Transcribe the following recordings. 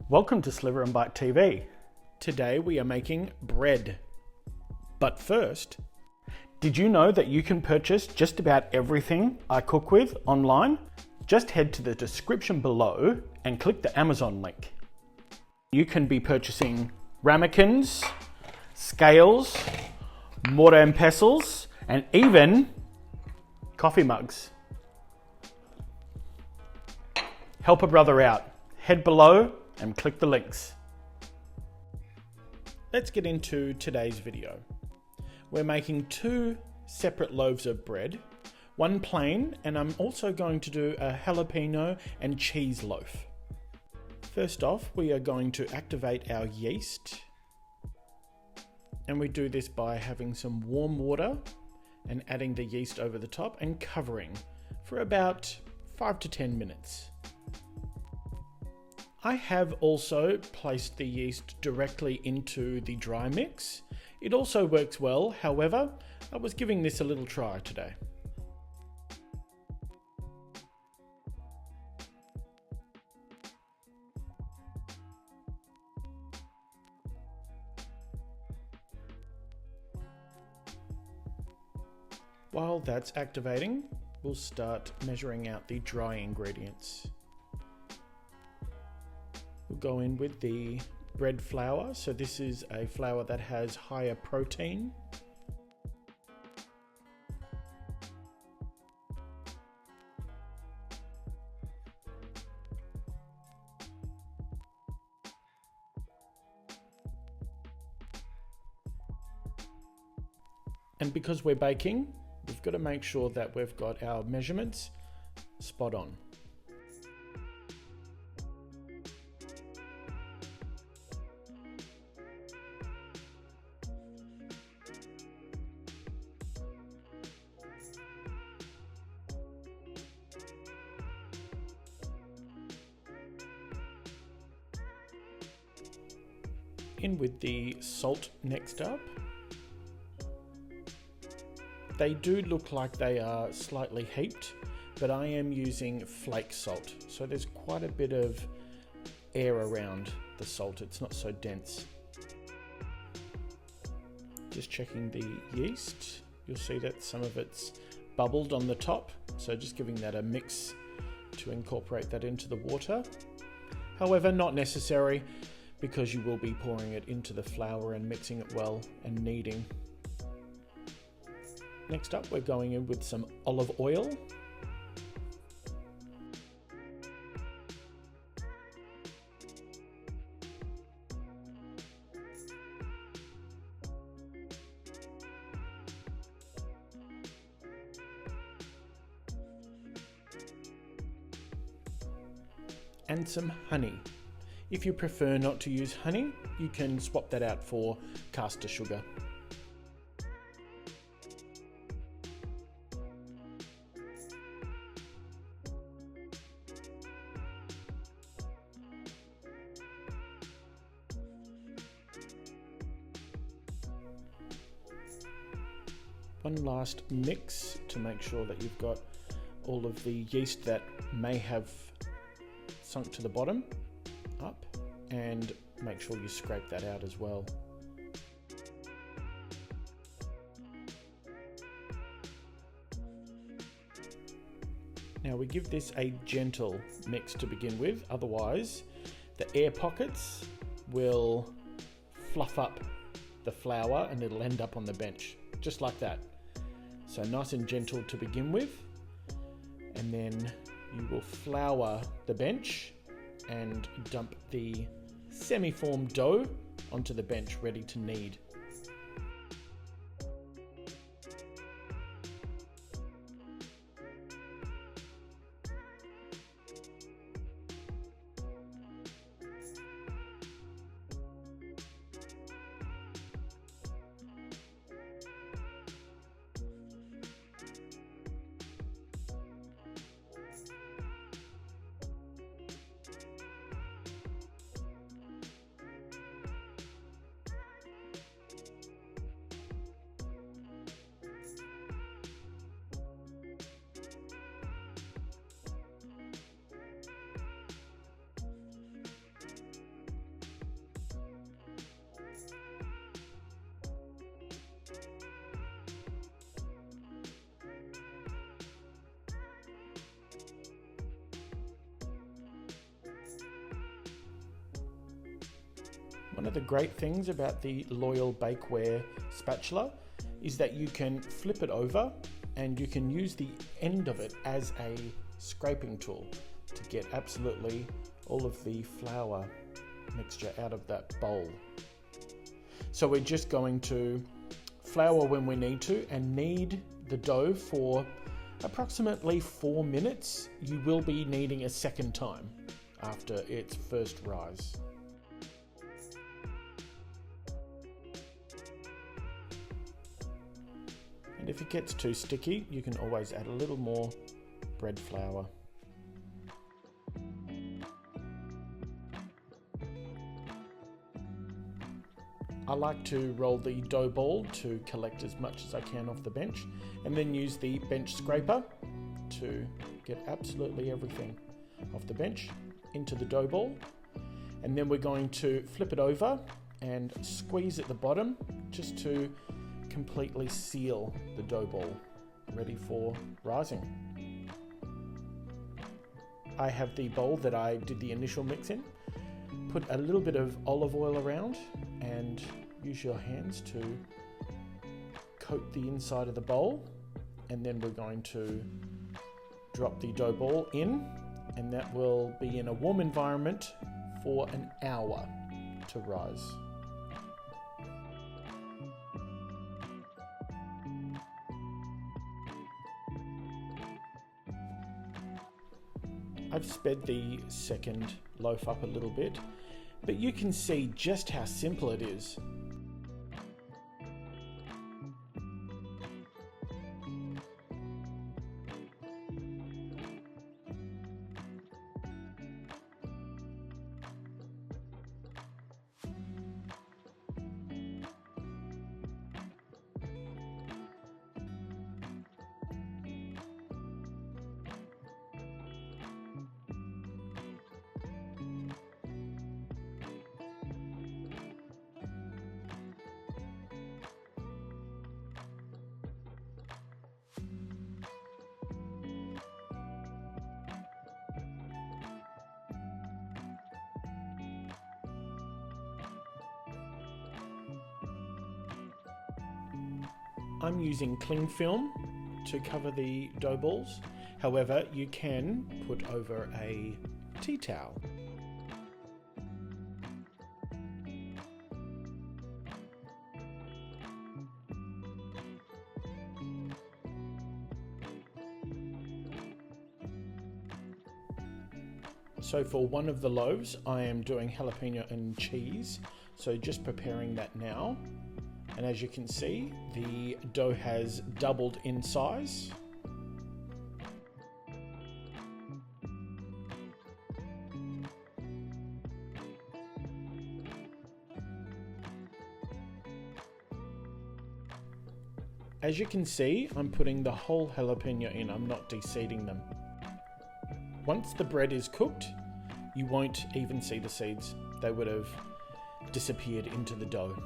Welcome to Sliver and Bite TV. Today we are making bread. But first, did you know that you can purchase just about everything I cook with online? Just head to the description below and click the Amazon link. You can be purchasing ramekins, scales, mortar and pestles, and even coffee mugs. Help a brother out. Head below and click the links. Let's get into today's video. We're making two separate loaves of bread, one plain, and I'm also going to do a jalapeno and cheese loaf. First off, we are going to activate our yeast, and we do this by having some warm water and adding the yeast over the top and covering for about 5 to 10 minutes. I have also placed the yeast directly into the dry mix. It also works well, however, I was giving this a little try today. While that's activating, we'll start measuring out the dry ingredients. We'll go in with the bread flour. So this is a flour that has higher protein. And because we're baking, we've got to make sure that we've got our measurements spot on. In with the salt next up. They do look like they are slightly heaped, but I am using flake salt. So there's quite a bit of air around the salt. It's not so dense. Just checking the yeast. You'll see that some of it's bubbled on the top. So just giving that a mix to incorporate that into the water. However, not necessary, because you will be pouring it into the flour and mixing it well and kneading. Next up, we're going in with some olive oil. And some honey. If you prefer not to use honey, you can swap that out for caster sugar. One last mix to make sure that you've got all of the yeast that may have sunk to the bottom up, and make sure you scrape that out as well. Now we give this a gentle mix to begin with, otherwise the air pockets will fluff up the flour and it'll end up on the bench, just like that. So nice and gentle to begin with, and then you will flour the bench and dump the semi-formed dough onto the bench ready to knead. One of the great things about the Loyal Bakeware spatula is that you can flip it over and you can use the end of it as a scraping tool to get absolutely all of the flour mixture out of that bowl. So we're just going to flour when we need to and knead the dough for approximately 4 minutes. You will be kneading a second time after its first rise. And if it gets too sticky, you can always add a little more bread flour. I like to roll the dough ball to collect as much as I can off the bench, and then use the bench scraper to get absolutely everything off the bench into the dough ball. And then we're going to flip it over and squeeze at the bottom just to completely seal the dough ball, ready for rising. I have the bowl that I did the initial mix in. Put a little bit of olive oil around and use your hands to coat the inside of the bowl, and then we're going to drop the dough ball in, and that will be in a warm environment for an hour to rise. I've sped the second loaf up a little bit, but you can see just how simple it is. I'm using cling film to cover the dough balls. However, you can put over a tea towel. So for one of the loaves, I am doing jalapeno and cheese. So just preparing that now. And as you can see, the dough has doubled in size. As you can see, I'm putting the whole jalapeno in, I'm not de-seeding them. Once the bread is cooked, you won't even see the seeds. They would have disappeared into the dough.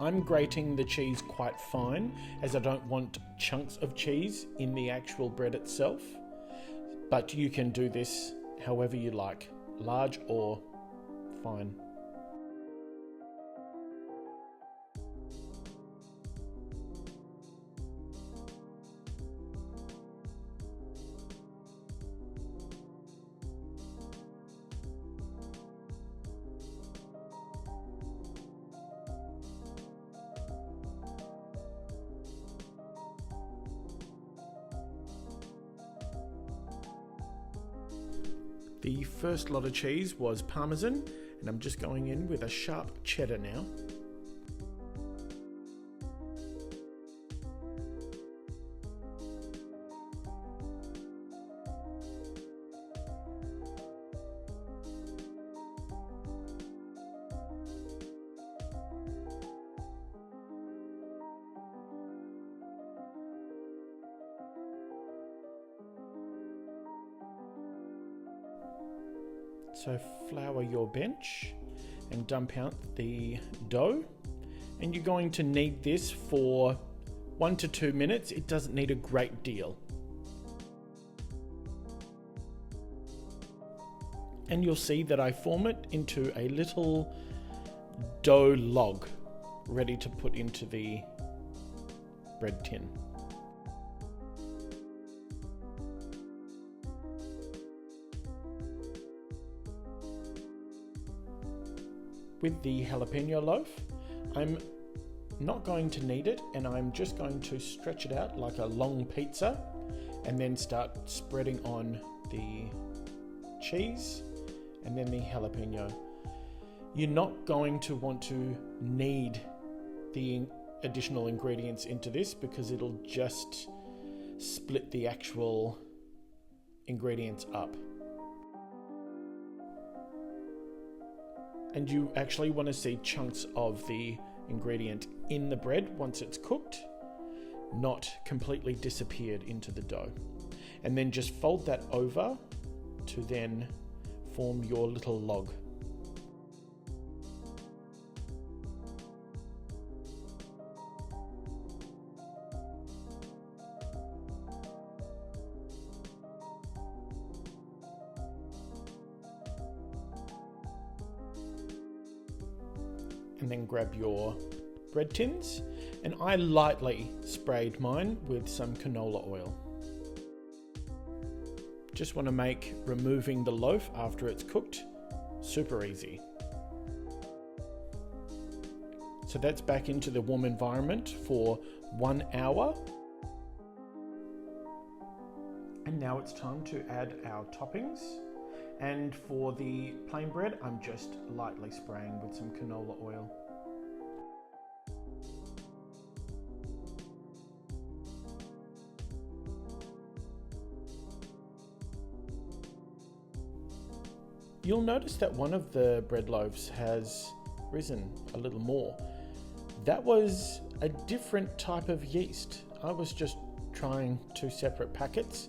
I'm grating the cheese quite fine, as I don't want chunks of cheese in the actual bread itself. But you can do this however you like, large or fine. The first lot of cheese was Parmesan, and I'm just going in with a sharp cheddar now. So flour your bench and dump out the dough, and you're going to knead this for 1 to 2 minutes. It doesn't need a great deal. And you'll see that I form it into a little dough log ready to put into the bread tin. With the jalapeno loaf, I'm not going to knead it, and I'm just going to stretch it out like a long pizza and then start spreading on the cheese and then the jalapeno. You're not going to want to knead the additional ingredients into this because it'll just split the actual ingredients up. And you actually want to see chunks of the ingredient in the bread once it's cooked, not completely disappeared into the dough. And then just fold that over to then form your little log. And then grab your bread tins, and I lightly sprayed mine with some canola oil. Just want to make removing the loaf after it's cooked super easy. So that's back into the warm environment for 1 hour. And now it's time to add our toppings. And for the plain bread, I'm just lightly spraying with some canola oil. You'll notice that one of the bread loaves has risen a little more. That was a different type of yeast. I was just trying 2 separate packets,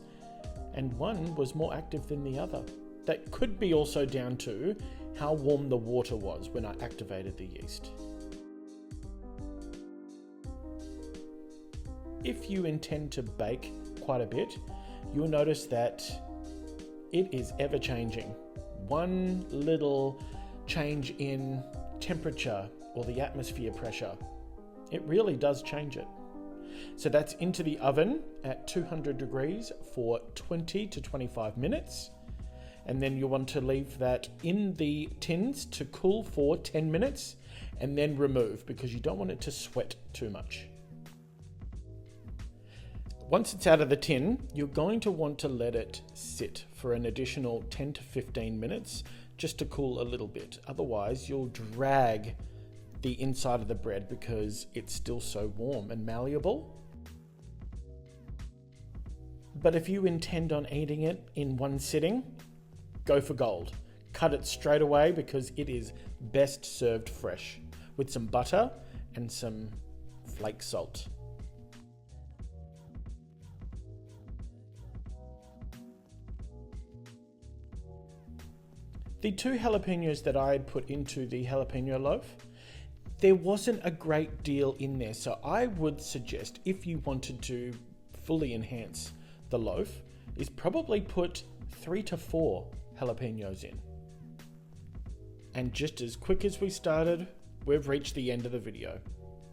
and one was more active than the other. That could be also down to how warm the water was when I activated the yeast. If you intend to bake quite a bit, you'll notice that it is ever changing. One little change in temperature or the atmosphere pressure, it really does change it. So that's into the oven at 200 degrees for 20 to 25 minutes. And then you want to leave that in the tins to cool for 10 minutes and then remove because you don't want it to sweat too much. Once it's out of the tin, you're going to want to let it sit for an additional 10 to 15 minutes just to cool a little bit. Otherwise, you'll drag the inside of the bread because it's still so warm and malleable. But if you intend on eating it in one sitting, go for gold. Cut it straight away because it is best served fresh with some butter and some flake salt. The 2 jalapenos that I had put into the jalapeno loaf, there wasn't a great deal in there. So I would suggest, if you wanted to fully enhance the loaf, is probably put 3 to 4 jalapenos in. And just as quick as we started, we've reached the end of the video.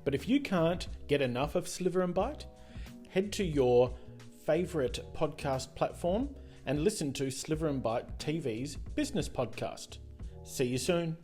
But if you can't get enough of Sliver and Bite, head to your favorite podcast platform and listen to Sliver and Bite TV's business podcast. See you soon.